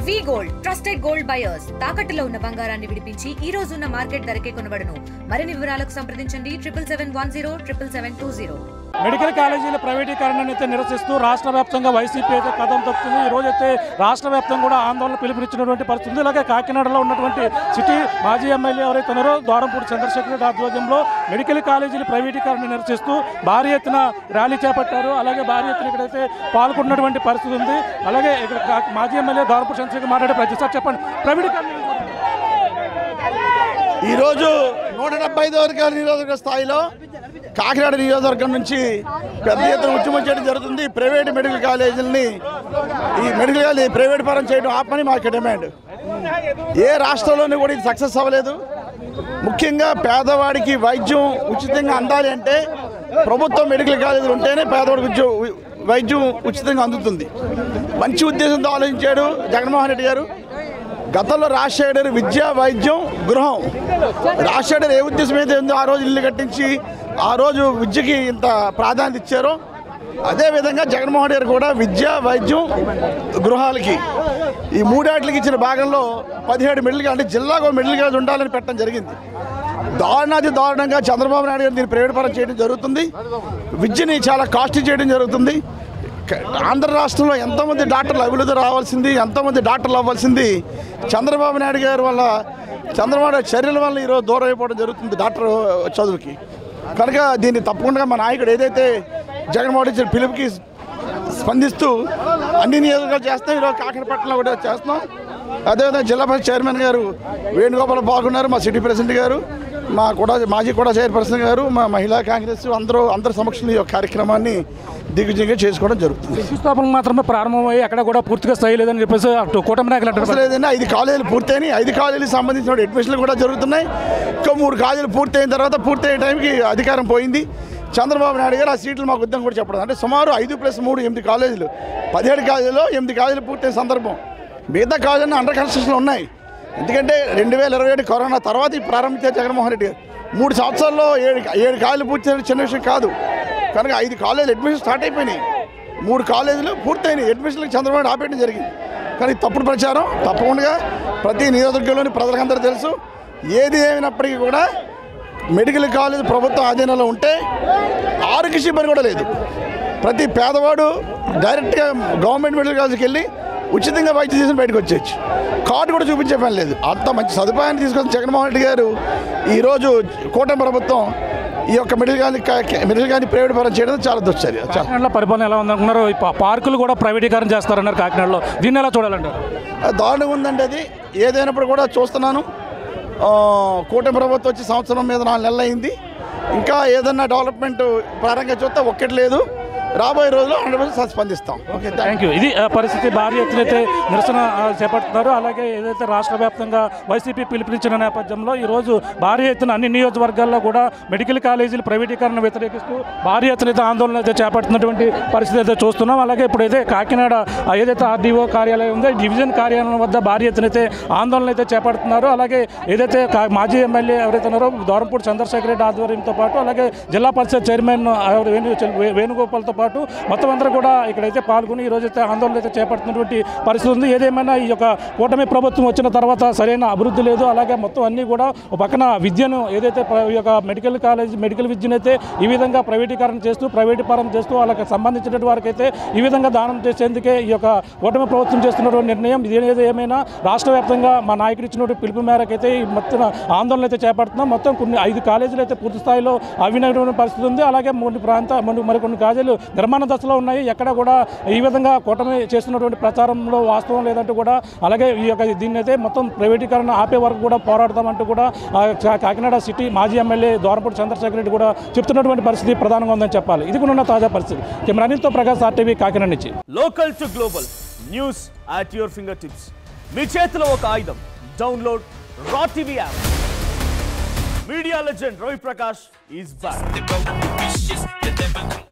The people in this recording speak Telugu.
వి గోల్డ్ ట్రస్టెడ్ గోల్డ్ బయర్స్ తాకట్టులో ఉన్న బంగారాన్ని విడిపించి ఈ రోజు ఉన్న మార్కెట్ ధరకే కొనబడును. మరిన్ని వివరాలకు సంప్రదించండి 7710 మెడికల్ కాలేజీల ప్రైవేటీకరణను అయితే నిరసిస్తూ రాష్ట్ర వ్యాప్తంగా వైసీపీ అయితే కదం తొక్కుతుంది. ఈ రోజు అయితే రాష్ట్ర వ్యాప్తంగా కూడా ఆందోళన పిలుపునిచ్చినటువంటి పరిస్థితి. ఇలాగే కాకినాడలో ఉన్నటువంటి సిటీ మాజీ ఎమ్మెల్యే ఎవరైతే ఉన్నారో ద్వారంపూడి చంద్రశేఖర్ రెడ్డి ఆధ్వర్యంలో మెడికల్ కాలేజీల ప్రైవేటీకరణ నిరసిస్తూ భారీ ఎత్తున ర్యాలీ చేపట్టారు. అలాగే భారీ ఎత్తున ఇక్కడైతే పాల్గొన్నటువంటి పరిస్థితి ఉంది. అలాగే ఇక్కడ మాజీ ఎమ్మెల్యే ద్వారంపూడి చంద్రశేఖర్ మాట్లాడే ప్రయత్నం. సార్ చెప్పండి, ప్రైవేటీకరణ ఈరోజు 175 వర్గాల నియోజకవర్గ స్థాయిలో కాకినాడ నియోజకవర్గం నుంచి పెద్ద ఎత్తున ఉద్యమం చేయడం జరుగుతుంది. ప్రైవేట్ మెడికల్ కాలేజీలని ఈ మెడికల్ కాలేజీ ప్రైవేట్ పరం చేయడం ఆపని మాకు డిమాండ్. ఏ రాష్ట్రంలోనూ కూడా ఇది సక్సెస్ అవ్వలేదు. ముఖ్యంగా పేదవాడికి వైద్యం ఉచితంగా అందాలి అంటే ప్రభుత్వ మెడికల్ కాలేజీలు ఉంటేనే పేదవాడికి వైద్యం ఉచితంగా అందుతుంది. మంచి ఉద్దేశంతో ఆలోచించాడు జగన్మోహన్ రెడ్డి గారు. గతంలో రాజశేఖర్ విద్య, వైద్యం, గృహం. రాజశేఖర్ ఏ ఉద్దేశం అయితే ఉందో ఆ రోజు ఇల్లు కట్టించి ఆ రోజు విద్యకి ఇంత ప్రాధాన్యత ఇచ్చారో అదేవిధంగా జగన్మోహన్ రెడ్డి గారు కూడా విద్య, వైద్యం, గృహాలకి ఈ మూడాట్లకి ఇచ్చిన భాగంలో 17 మెడికల్ అంటే జిల్లాకు మెడికల్ కాలేజ్ ఉండాలని పెట్టడం జరిగింది. దారుణంగా చంద్రబాబు నాయుడు గారు దీన్ని ప్రైవేట్ పరం చేయడం జరుగుతుంది. విద్యని చాలా కాస్ట్లీ చేయడం జరుగుతుంది. ఆంధ్ర రాష్ట్రంలో ఎంతోమంది డాక్టర్లు అభివృద్ధి రావాల్సింది, ఎంతోమంది డాక్టర్లు అవ్వాల్సింది చంద్రబాబు నాయుడు గారి వల్ల, చంద్రబాబు చర్యల వల్ల ఈరోజు దూరం అయిపోవడం జరుగుతుంది డాక్టర్ చదువుకి. కనుక దీన్ని తప్పకుండా మా నాయకుడు ఏదైతే జగన్మోహన్ ఇచ్చిన పిలుపుకి స్పందిస్తూ అన్ని నియోజకవర్గాలు చేస్తాం. ఈరోజు కాకినాడపట్నంలో కూడా చేస్తున్నాం. అదేవిధంగా జిల్లా పరిషత్ చైర్మన్ గారు వేణుగోపాల్ బాగున్నారు, మా సిటీ ప్రెసిడెంట్ గారు, మా కూడా మాజీ కూడా చైర్పర్సన్ గారు, మా మహిళా కాంగ్రెస్ అందరి సమక్షంలో ఈ కార్యక్రమాన్ని దిగ్విజయంగా చేసుకోవడం జరుగుతుంది. శంకుస్థాపన మాత్రమే ప్రారంభమయ్యి అక్కడ కూడా పూర్తిగా స్థాయి లేదని చెప్పేసి కూటమి నాయకులు అంటారు. లేదండి, 5 కాలేజీలు పూర్తయినాయి. 5 కాలేజీలకు సంబంధించిన అడ్మిషన్లు కూడా జరుగుతున్నాయి. ఇంకా 3 కాలేజీలు పూర్తయిన తర్వాత పూర్తయ్యే టైంకి అధికారం పోయింది. చంద్రబాబు నాయుడు గారు ఆ సీట్లు మాకు ఉద్యమం కూడా చెప్పడం అంటే సుమారు 5+3 8 కాలేజీలు, 17 కాలేజీలో 8 కాలేజీలు పూర్తయిన సందర్భం. మిగతా కాలేజీలు అండర్ కన్స్ట్రక్షన్లో ఉన్నాయి. ఎందుకంటే 2027 కరోనా తర్వాత ప్రారంభించారు జగన్మోహన్ రెడ్డి గారు. 3 సంవత్సరాల్లో 7 కాలేజీలు పూర్తి చేయడం చిన్న విషయం కాదు. కనుక 5 కాలేజీలు అడ్మిషన్ స్టార్ట్ అయిపోయినాయి. 3 కాలేజీలు పూర్తయినాయి. అడ్మిషన్లకు చంద్రబాబు ఆపేయడం జరిగింది. కానీ తప్పుడు ప్రచారం తప్పకుండా ప్రతి నియోజకవర్గంలోని ప్రజలకందరూ తెలుసు. ఏది ఏమైనప్పటికీ కూడా మెడికల్ కాలేజ్ ప్రభుత్వ ఆధీనంలో ఉంటే ఆరోగ్యశ్రీ పని కూడా లేదు. ప్రతి పేదవాడు డైరెక్ట్గా గవర్నమెంట్ మెడికల్ కాలేజీకి వెళ్ళి ఉచితంగా వైద్యం చేసి బయటకు వచ్చేయచ్చు. కార్డు కూడా చూపించే పని లేదు. అంత మంచి సదుపాయాన్ని తీసుకొచ్చిన జగన్మోహన్ రెడ్డి గారు ఈరోజు కూటమి ప్రభుత్వం ఈ యొక్క మెడికల్ కాలేజీ ప్రైవేట్ పరం చేయడం చాలా దుశ్చర్య. కాకినాడలో పరిపాలన ఎలా ఉందనుకున్నారు? పార్కులు కూడా ప్రైవేటీకరణ చేస్తారన్నారు కాకినాడలో. దీన్ని ఎలా చూడాలంటారు? దారుణంగా ఉందండి. అది ఏదైనప్పుడు కూడా చూస్తున్నాను. కూటమి ప్రభుత్వం వచ్చి సంవత్సరం మీద 4 నెలలు అయింది. ఇంకా ఏదన్నా డెవలప్మెంట్ పరంగా చూస్తే ఒక్కటి లేదు. రాబోయే రోజుల్లో 100% స్పందిస్తాం. Okay, thank you. ఇది పరిస్థితి. భారీ ఎత్తున అయితే నిరసన చేపడుతున్నారు. అలాగే ఏదైతే రాష్ట్ర వ్యాప్తంగా వైసీపీ పిలుపునిచ్చిన నేపథ్యంలో ఈరోజు భారీ ఎత్తున అన్ని నియోజకవర్గాల్లో కూడా మెడికల్ కాలేజీలు ప్రైవేటీకరణ వ్యతిరేకిస్తూ భారీ ఎత్తున అయితే ఆందోళన అయితే చేపడుతున్నటువంటి పరిస్థితి అయితే చూస్తున్నాం. అలాగే ఇప్పుడైతే కాకినాడ ఏదైతే ఆర్డీఓ కార్యాలయం ఉందో డివిజన్ కార్యాలయం వద్ద భారీ ఎత్తున అయితే ఆందోళన అయితే చేపడుతున్నారు. అలాగే ఏదైతే మాజీ ఎమ్మెల్యే ఎవరైతే ఉన్నారో ద్వారంపూడి చంద్రశేఖర్ రెడ్డి ఆధ్వర్యంతో పాటు అలాగే జిల్లా పరిషత్ చైర్మన్ వేణుగోపాల్తో పాటు మొత్తం అందరూ కూడా ఇక్కడైతే పాల్గొని ఈ రోజైతే ఆందోళన అయితే చేపడుతున్నటువంటి పరిస్థితి ఉంది. ఏదేమైనా ఈ యొక్క కూటమి ప్రభుత్వం వచ్చిన తర్వాత సరైన అభివృద్ధి లేదు. అలాగే మొత్తం అన్నీ కూడా ఒక పక్కన విద్యను ఏదైతే ఈ యొక్క మెడికల్ విద్యను అయితే ఈ విధంగా ప్రైవేటీకరణ చేస్తూ ప్రైవేటీకరణ చేస్తూ వాళ్ళకి సంబంధించినటువంటి వారికి అయితే ఈ విధంగా దానం చేసేందుకే ఈ యొక్క కూటమి ప్రభుత్వం చేస్తున్నటువంటి నిర్ణయం. ఏమైనా రాష్ట్ర వ్యాప్తంగా మా నాయకుడు ఇచ్చినటువంటి పిలుపు మేరకు అయితే ఈ మొత్తం ఆందోళన అయితే చేపడుతున్నాం. మొత్తం కొన్ని 5 కాలేజీలు అయితే పూర్తి స్థాయిలో అవినటువంటి పరిస్థితి ఉంది. అలాగే మరికొన్ని కాలేజీలు నిర్మాణ దశలో ఉన్నాయి. ఎక్కడ కూడా ఈ విధంగా కూటమి చేస్తున్నటువంటి ప్రచారంలో వాస్తవం లేదంటూ కూడా అలాగే ఈ యొక్క దీన్ని అయితే మొత్తం ప్రైవేటీకరణ ఆపే వరకు కూడా పోరాడతామంటూ కూడా కాకినాడ సిటీ మాజీ ఎమ్మెల్యే ద్వారంపూడి చంద్రశేఖర్ రెడ్డి కూడా చెప్తున్నటువంటి పరిస్థితి ప్రధానంగా ఉందని చెప్పాలి. ఇది కూడా ఉన్న తాజా పరిస్థితి. కెమెరా అనిల్తో ప్రకాష్, RTV కాకినాడ నుంచి. Local to global news at your fingertips. మీ చేతిలో ఒక ఆయుధం. Download raw TV app. Media legend Ravi Prakash is back.